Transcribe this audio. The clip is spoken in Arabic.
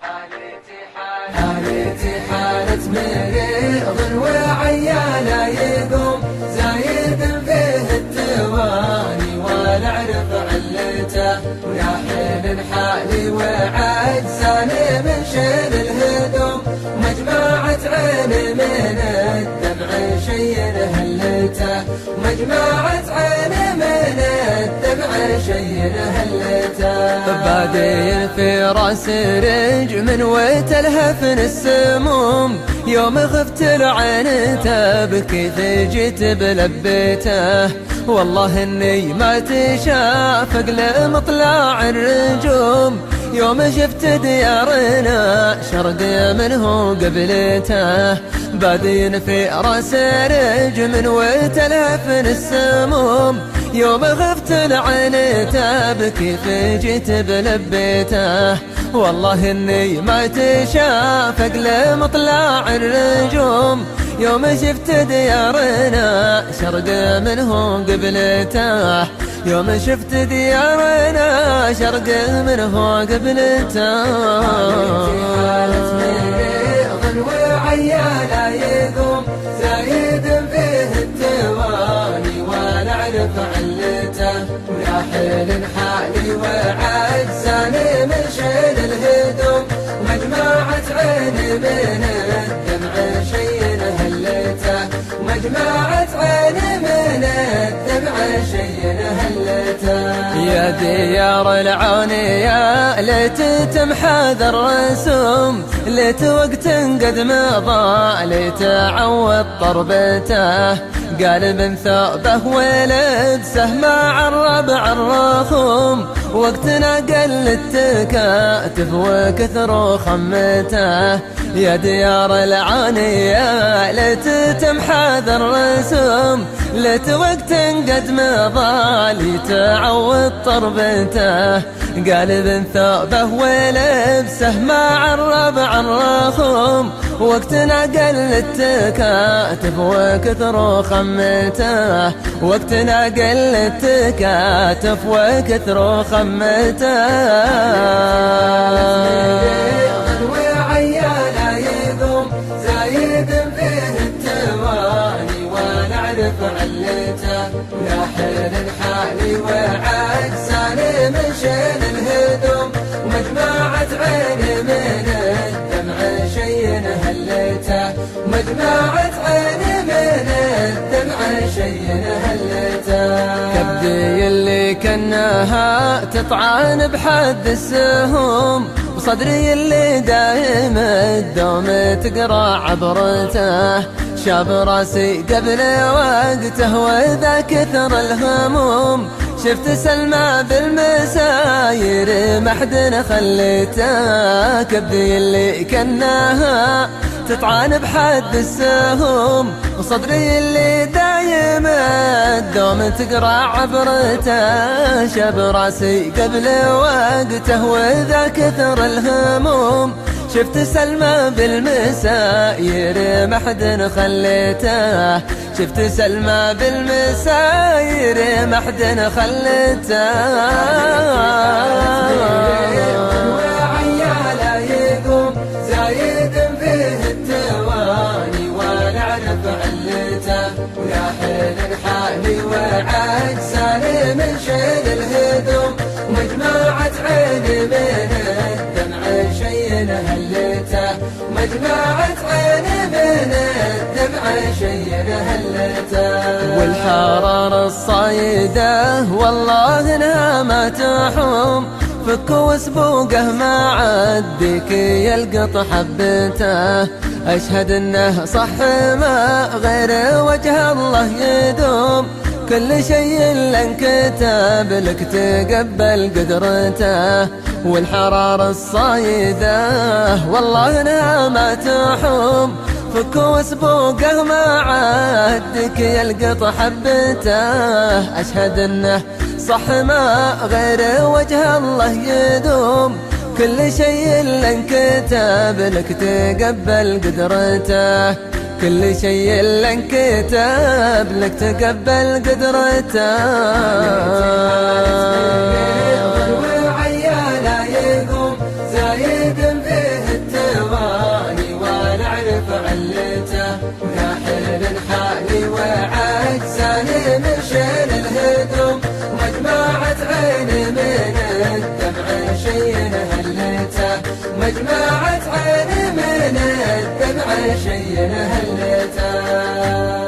حالتي حالة مريض وعيانا يقوم زايد فيه التواني ولا اعرف علته، ويا حين حالي وعجزاني من شيل الهدوم، مجمعة عيني من الدمع شي هلته، مجمعة عيني من الدمع شي هلته. بادين في راس رجم وتلهفن السموم، يوم خفت العين تبكي جيت بلبيته، والله اني ما تشافق لمطلع الرجوم، يوم شفت ديارنا شرق منه قبلته، بادين في راس رجم وتلهفن السموم، يوم خفت العين تبكي جيت بلبيته، والله اني ما تشافق لمطلع الرجوم، يوم شفت ديارنا شرق منه قبلته، يوم شفت ديارنا شرق منه قبلته. حالة مريض وعيانا يقوم زايد فيه التواني ولا اعرف علته، ويا حين حالي وعجزاني من شيل الهدوم، ومجمعة عيني من الدمع شي هلته، ومجمعة عيني من الدمع شي هلته. يا ديار العونية ليت تمحى ذا الرسوم، ليت وقت قد مضى ليت عوض طربته، قال من ثوبه ولد سهم مع الربع الرخوم، وقتنا قل التكاتف وكثر خمته، يا ديار العانية ليت تمحى ذا الرسوم، ليت وقت قد مضى ليتعوض طربته، قال بن ثوبه ولبسه مع الربع الرخوم، وقتنا قل التكاتف وكثر خمته، وقتنا قل التكاتف وكثر خمته. وعيانا يقوم زايد فيه التواني ولا اعرف علته، ويا حين حالي وعجزاني من شيل الهدوم، ومجمعة عيني من الدمع شي هلته، ومجمعة عيني من الدمع شي هلته. كبدي اللي كناها تطعن بحد السهوم، وصدري اللي دايم الدوم تقرا عبرته، شاب راسي قبل وقته وذا كثر الهموم، شفت سلمى بالمساير ما حد خليته، كبدي اللي كناها تطعن بحد السهوم، وصدري اللي دايم الدوم تقرا عبرته، شاب راسي قبل وقته وذا كثر الهموم، شفت سلمى بالمساير ما حد خليته، شفت سلمى بالمساير ما حد خليته. وعيالا يقوم زايد فيه التواني ولا اعرف علته، ويا حين حالي وعجزاني من شيل الهدوم، ومجمعة عيني من الدمع شي هلته، ومجمعة عيني من الدمع شي هلته. والحرارة الصايدة والله انها ما تحوم، فك وسبوقه ما عدك يلقط حبته، أشهد انه صح ما غير وجه الله يدوم، كل شيء لانكتب لك تقبل قدرته، والحرارة الصايدة والله انها ما تحوم، فك وسبوقه ما عدك يلقط حبته، أشهد انه صح ما غير وجه الله يدوم، كل شيء لانكتب لك تقبل قدرته، كل شيء لانكتب لك تقبل قدرته. وعيالا يقوم زايد فيه فعلته، ويا حلن حالي وعجزاني من شيل الهدوم، ومجمعة عيني من الدمع شي هلته، مجمعة عيني من الدمع شي هلته.